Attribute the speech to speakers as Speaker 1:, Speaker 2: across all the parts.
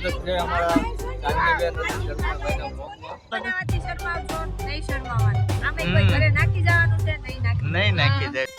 Speaker 1: સ્વાગત છે અમારા ગાંધીબેન શર્માભાઈના બ્લોગમાં.
Speaker 2: બનાવવાથી શરમાવશો નહીં, શરમાવાનું. આમે કોઈ ઘરે નાખી જવાનું છે, નહીં નાખી
Speaker 3: જાય.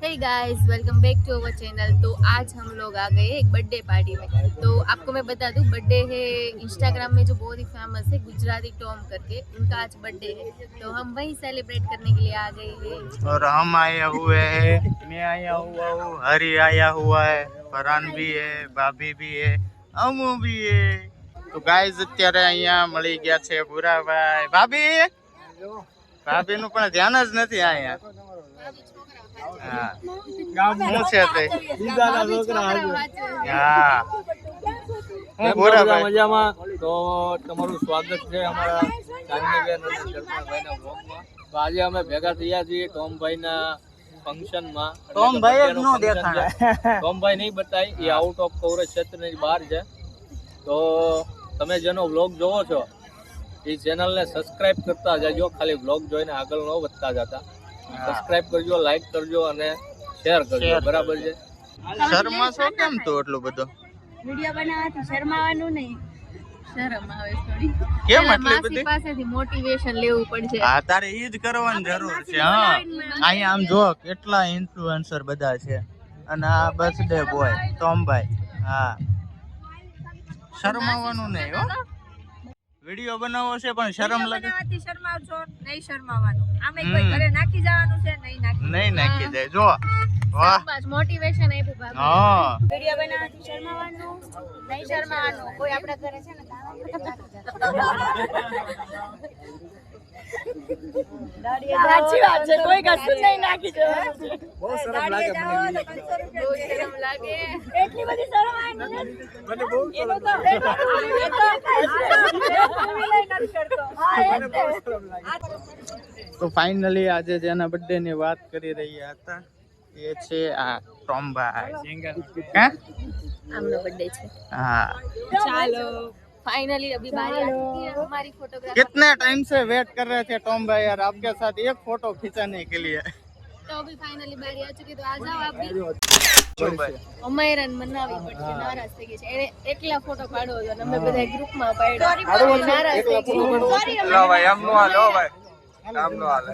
Speaker 2: Hey guys, welcome back to our channel। तो आज हम लोग आ गए एक बर्थडे पार्टी में। तो आपको मैं बता दूं, बर्थडे है इंस्टाग्राम में जो बहुत ही फेमस है गुजराती टॉम करके, उनका आज बर्थडे है। तो हम वही सेलिब्रेट करने के लिए आ गए हैं।
Speaker 3: और हम आए हुए हैं, मैं आया हुआ हूँ, हरी आया हुआ है, फरहान भी है, भाभी भी है, अमू भी है। तो गाइस અત્યારે અહીંયા મળી ગયા છે ભૂરાભાઈ. ભાભીનું પણ ધ્યાન જ નથી અહીંયા. હા શું છે તે? હા હું ભૂરાભાઈ
Speaker 1: મજામાં. તો તમારું સ્વાગત છે અમારા ગાંધીબેન શર્માભાઈના બ્લોગમાં. તો આજે અમે ભેગા થયા છીએ ટોમભાઈના ફંક્શનમાં.
Speaker 3: ટોમભાઈ જ નો દેખાય.
Speaker 1: ટોમભાઈ નહીં બતાય, એ આઉટ ઓફ કવરેજ ક્ષેત્રની બહાર છે. તો તમે જેનો વ્લોગ જોવો છો એ ચેનલને સબસ્ક્રાઇબ કરતા જજો. ખાલી વ્લોગ જોઈને આગળ ન વધતા જતા. સબસ્ક્રાઇબ કરજો, લાઈક કરજો અને શેર કરજો. બરાબર છે?
Speaker 3: શર્મા છો કેમ તો એટલું બધું?
Speaker 2: વિડિયો બનાવવાથી શરમાવાનું નહીં. શરમ આવે થોડી.
Speaker 3: કેમ એટલી બધી?
Speaker 2: પાસેથી મોટિવેશન લેવું પડશે.
Speaker 3: હા, તારે ઈ જ કરવાની જરૂર છે. હા, અહીંયા આમ જો કેટલા ઇન્ફ્લુએન્સર બધા છે અને આ બર્થડે બોય ટોમભાઈ. હા, શરમાવાનું નહીં હો. વિડિયો બનાવવો છે પણ શરમ લાગે.
Speaker 2: શરમાવશો નહીં, શરમાવાનું. આમે કોઈ ઘરે નાખી જવાનું છે, નહીં
Speaker 3: નાખી જાય. જો વાહ,
Speaker 2: બસ મોટિવેશન આપ્યું ભાભી.
Speaker 3: હા,
Speaker 2: વિડિયો બનાવવાથી શરમાવાનું નહીં, શરમાવાનું. કોઈ આપણા ઘરે છે ને સાચી વાત છે, કોઈ કશું નહીં નાખી જવાનું છે.
Speaker 1: બહુ શરમ લાગે મને.
Speaker 2: બહુ શરમ લાગે. એટલી બધી શરમ આવે ને
Speaker 1: મને બહુ શરમ
Speaker 3: તો ફાઇનલી આજે જેના બર્થડે ની વાત કરી રહ્યા હતા એ છે આ ટોમભાઈ. હા,
Speaker 2: આમનો બર્થડે છે.
Speaker 3: हाँ,
Speaker 2: चलो फाइनली अभी बारी आ चुकी है हमारी फोटोग्राफी।
Speaker 3: कितने टाइम से वेट कर रहे थे टॉम भाई यार आपके साथ एक फोटो खिंचाने के लिए।
Speaker 2: तो अभी फाइनली बारी आ चुकी, तो आ जाओ आप भी। અમાયરન મનાવી પડશે, નારાજ થઈ ગઈ છે. એને એકલા ફોટો પાડવો હતો, અમે બધા ગ્રુપમાં પાડ્યો. નારાજ થઈ ગઈ.
Speaker 1: લો ભાઈ, આમ નો હાલે. હો ભાઈ, આમ નો હાલે.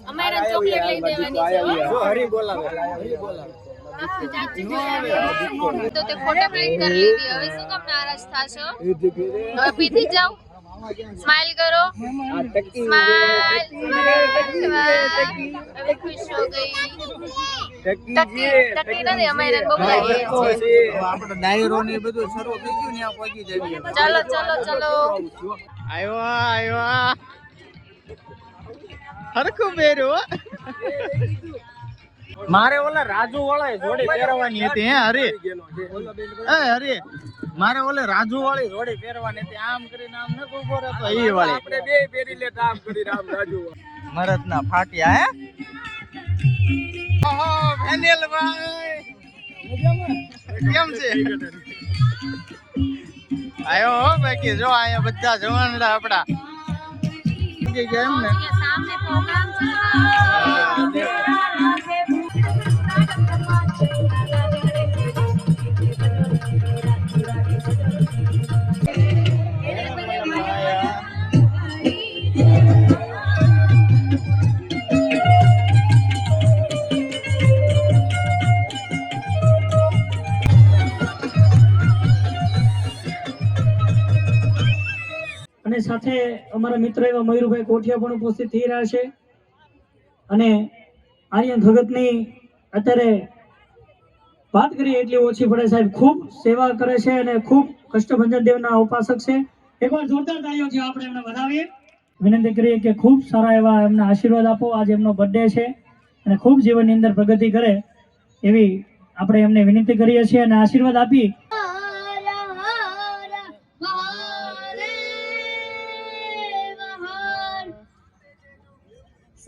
Speaker 2: અમાયરન ચોકલેટ લઈ દેવાની છે.
Speaker 1: જો હરી બોલાવે, હરી બોલાવે.
Speaker 2: તો તે ફોટો ક્લિક કરી લીધી. હવે શું કામ નારાજ થાશો? હવે પીધી જાવ. સ્માઈલ કરો. સ્માઈલ. હવે ખુશ હો ગઈ. ટકી નથી, અમાયરન બહુ લાગી છે.
Speaker 3: આપણે ડાયરો ને બધું શરૂ થઈ ગયું ને આ પહોંચી જઈએ.
Speaker 2: ચલો ચલો ચલો.
Speaker 3: આવ્યો હરખું બેરો. મારે ઓલા રાજુ વાળા જોડી પહેરવાની હતી. હે હરી, હરી મારે ઓલે રાજુ વાળી જોડી પહેરવાની હતી. આમ કરીને આમ ન ઉભો રહેતો ઈ વાળી.
Speaker 1: આપણે બે પહેરી લેતા આમ કરી રામ રાજુ.
Speaker 3: મરદ ના ફાટ્યા. હે ઓહો ફેનિલ ભાઈ કેમ છે? આયો હો બાકી જો અહીંયા બધા જવાનડા આપડા કેમ ને
Speaker 2: સામે પ્રોગ્રામ ચલ रहा है।
Speaker 4: અને સાથે અમારા મિત્ર એવા મયુરભાઈ કોઠિયા પણ ઉપસ્થિત થઈ રહ્યા છે. અને આર્યન ભગતની અત્યારે વાત કરીએ એટલી ઓછી પડે. સાહેબ ખૂબ સેવા કરે છે અને ખૂબ કષ્ટભંજન દેવના ઉપાસક છે. એકવાર જોરદાર તાળીઓથી આપણે એમને વધાવીએ. વિનંતી કરીએ કે ખૂબ સારા એવા એમને આશીર્વાદ આપો. આજે એમનો બર્થડે છે અને ખૂબ જીવનની અંદર પ્રગતિ કરે એવી આપણે એમને વિનંતી કરીએ છીએ અને આશીર્વાદ આપી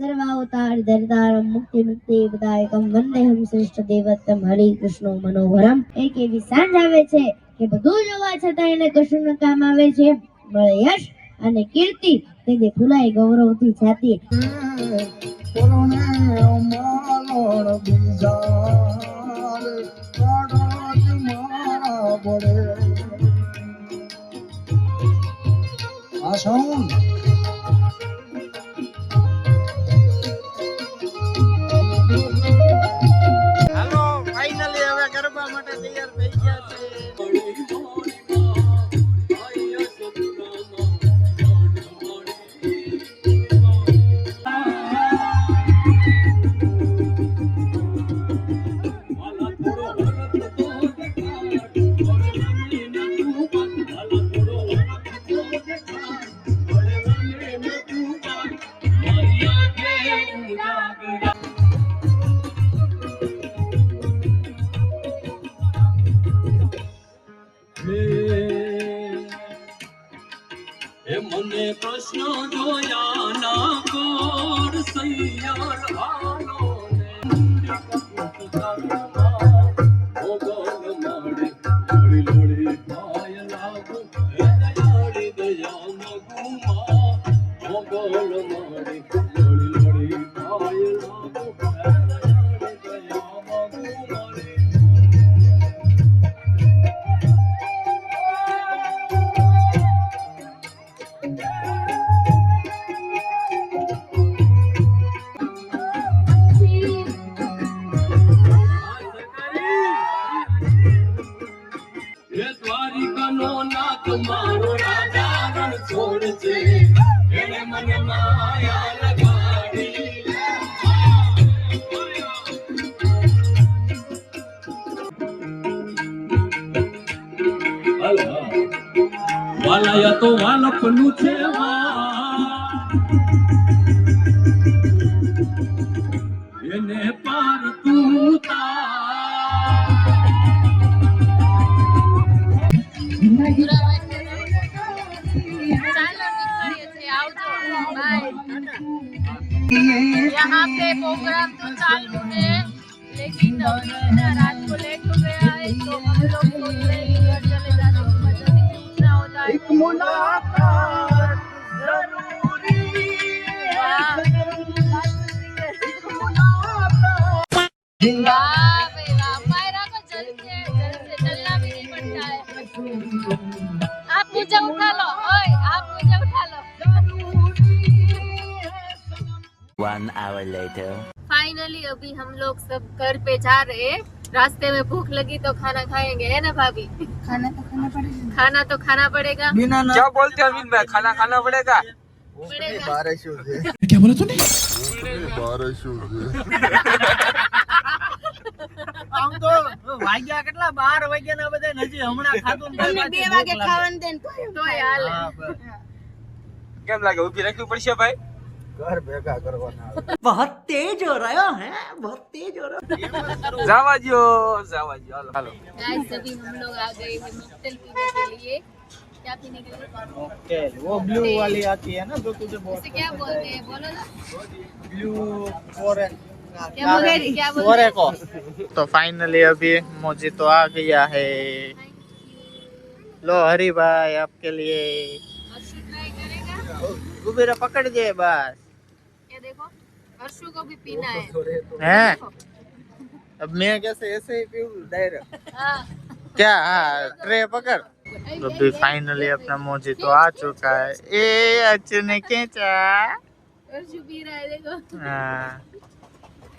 Speaker 5: सर्वावतार दरिदारम मुक्ति मुक्ति विदायकम वंदेहम श्रेष्ठ देवतम हरि कृष्णो मनोहरम. એક એવી સાંજ આવે છે કે બધું જોવા છતાં એને કશું ન કામ આવે છે. મળે યશ અને કીર્તિ તેને ભૂલાઈ ગૌરવથી જાતી.
Speaker 3: હાલો ફાઇનલી હવે ગરબા માટે તૈયાર થઈ ગયા છે
Speaker 1: મને પ્રશ્ન જોયા ના કોર સૈયાર હાલો દ્વારિકાનો નાથ મારો રાજા રણ છોડ છે એને મને માયા લગાડી વાલાયા તો વાલપનું છે એને પાર તું
Speaker 2: यहाँ पे प्रोग्राम तो चालू है लेकिन अभी ना रात को लेट हो गया है तो हम लोग सोच रहे हैं कि घर चले जाते हैं मजा नहीं पूछना होता है एक मुलाकात जरूरी है वाह भाई वाह मायरा को जल से चलना भी नहीं पड़ता है आप मुझे उठा लो ओए आप मुझे उठा लो
Speaker 6: One hour later.
Speaker 2: फाइनली अभी हम लोग सब घर पे जा रहे हैं रास्ते में भूख लगी तो खाना खाएंगे है ना भाभी खाना तो खाना पड़ेगा
Speaker 7: क्या बोलते हो अरविंद भाई खाना खाना पड़ेगा
Speaker 8: क्या बोला तूने
Speaker 3: આમ તો વાગ્યા કેટલા 12 વાગ્યા ના બધા હજી હમણાં ખાધું ને 2 વાગે ખાવાનું દે
Speaker 2: तो यार
Speaker 7: કેમ લાગે ઊભી રાખવી પડશે ભાઈ
Speaker 3: ઘર ભેગા કરવાના
Speaker 8: बहुत तेज हो रहा है बहुत तेज हो रहा
Speaker 7: जावा जो हालो हालो
Speaker 2: गाइस अभी हम लोग आ गए हैं मॉकटेल पीने के लिए क्या पीने के लिए
Speaker 3: ओके वो ब्लू वाली आती है ना जो तुझे
Speaker 2: इसे क्या बोलते हैं बोलो ना
Speaker 3: ब्लू फॉरेन
Speaker 2: क्या बोलते
Speaker 3: फोरे
Speaker 2: हैं
Speaker 3: को तो फाइनली अभी मुझे तो आ गया है लो हरी भाई आपके लिए
Speaker 2: हर्षु ट्राई करेगा
Speaker 3: गुबेरा पकड़ दे बस
Speaker 2: ये देखो हर्षु को भी पीना है
Speaker 3: हैं अब मैं कैसे ऐसे ही पीऊं डायरेक्ट
Speaker 2: हाँ
Speaker 3: क्या हाँ ट्रे पकड़ तो अभी फाइनली अपना मोजी तो आ चुका है ए अच्छू ने खींचा
Speaker 2: हर्षु पी रहा है देखो
Speaker 3: हाँ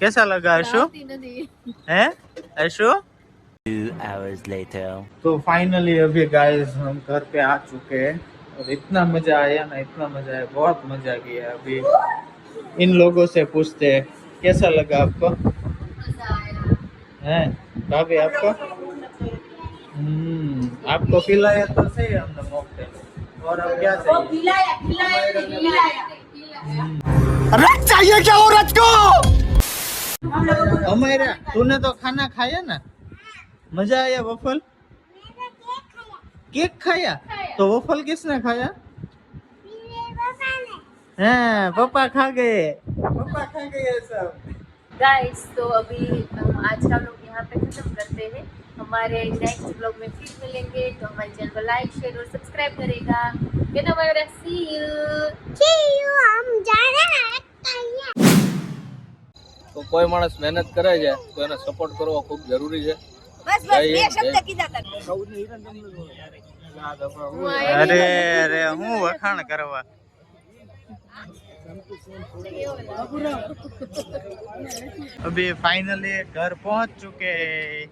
Speaker 3: कैसा लगा अर्शु
Speaker 2: आवती नहीं
Speaker 3: हैं अर्शु
Speaker 6: 2 hours later.
Speaker 3: तो फाइनली अभी गाइस हम घर पे आ चुके हैं और इतना मजा आया ना इतना मजा आया बहुत मजा किया अभी इन लोगों से पूछते हैं कैसा लगा आपको
Speaker 2: मजा आया
Speaker 3: हैं भाभी आपको आपको खिलाया तो सही हमने मॉकटेल और अब क्या चाहिए
Speaker 8: रथ चाहिए क्या हो रथ को
Speaker 3: हमारे तूने तो खाना खाया ना मजा आया वफल केक खाया तो वफल किसने खाया हाँ पापा खा गए सब
Speaker 2: गाइस तो अभी हम आज का लोग यहाँ पे खत्म करते हैं हमारे नेक्स्ट ब्लॉग में फिर मिलेंगे तो हमारे चैनल को लाइक शेयर और सब्सक्राइब करेगा सी यू
Speaker 5: हम जा रहे हैं
Speaker 1: તો કોઈ માણસ મહેનત કરે છે તો એને સપોર્ટ કરવો ખૂબ જરૂરી છે જય હિન્દ, જય
Speaker 3: અરે અરે હું વખાણ કરવા अभी फाइनली घर पहुंच चुके हैं।